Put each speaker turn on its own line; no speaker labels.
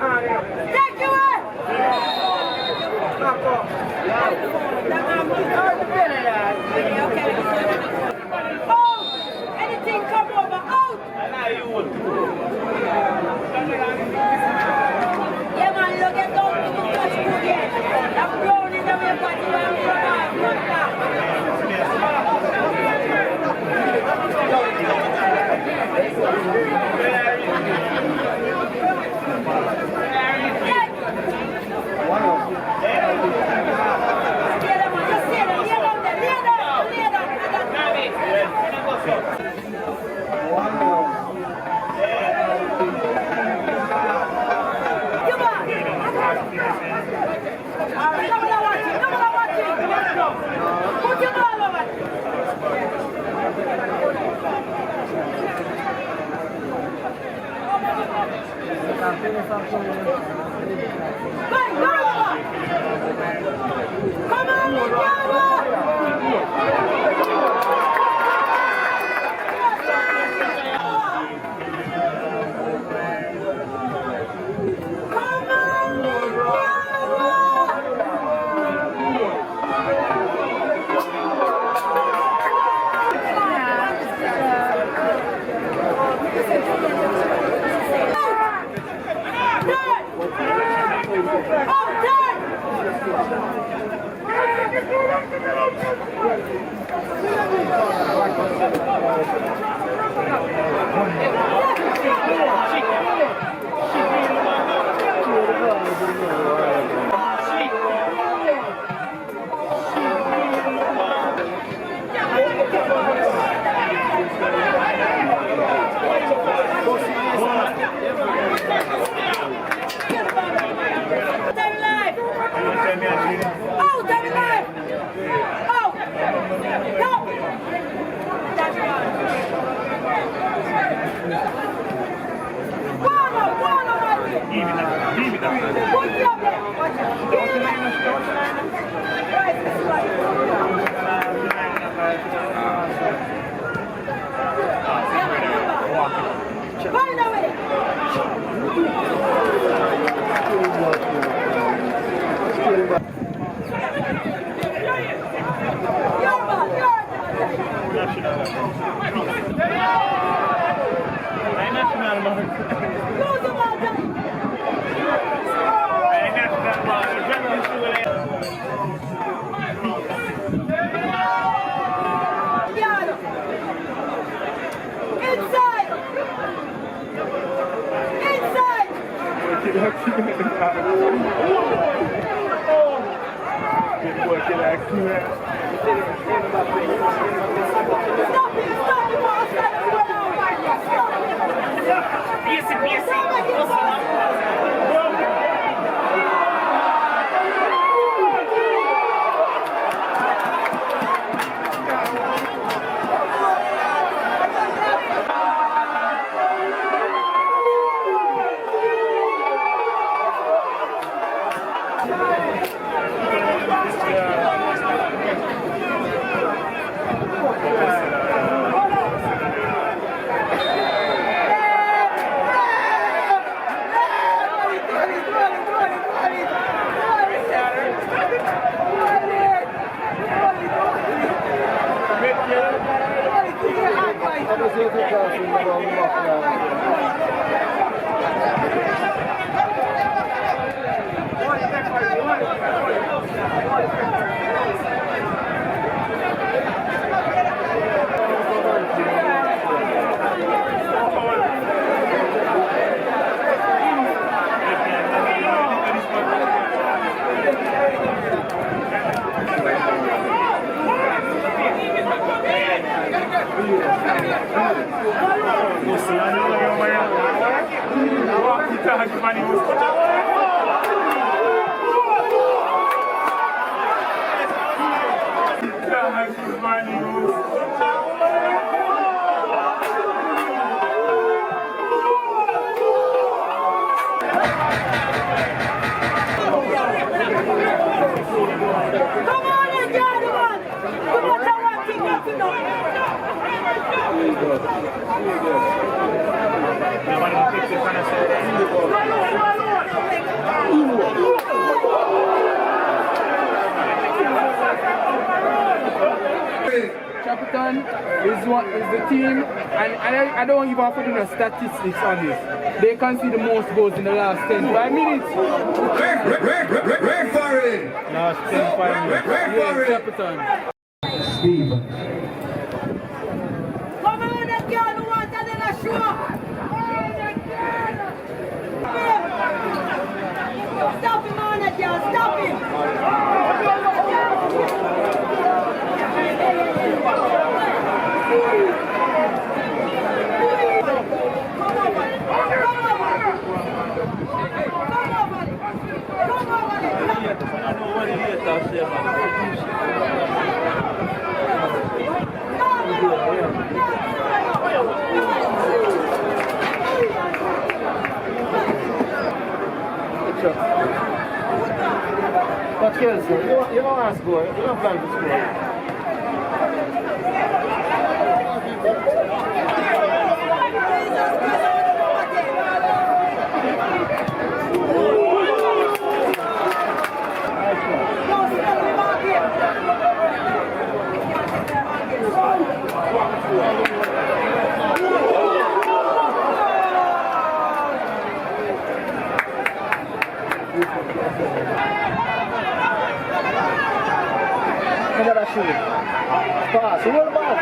Take you in! Out! Anything come over, out! Yeah, man, look at those people touch you again. I'm blowing in the way, but you are Come on,
Chapelton is the team, and I don't even have to do no statistics on this. They concede the most goals in the last 5 minutes. Last 5 minutes. Yeah, Chapelton.
Steve.
Come on, that girl who wants a little show. Stop him on that girl, stop him.
But Kelsey, you don't want to score. You don't plan to score. Look at that shooting. Pass. Roll the ball.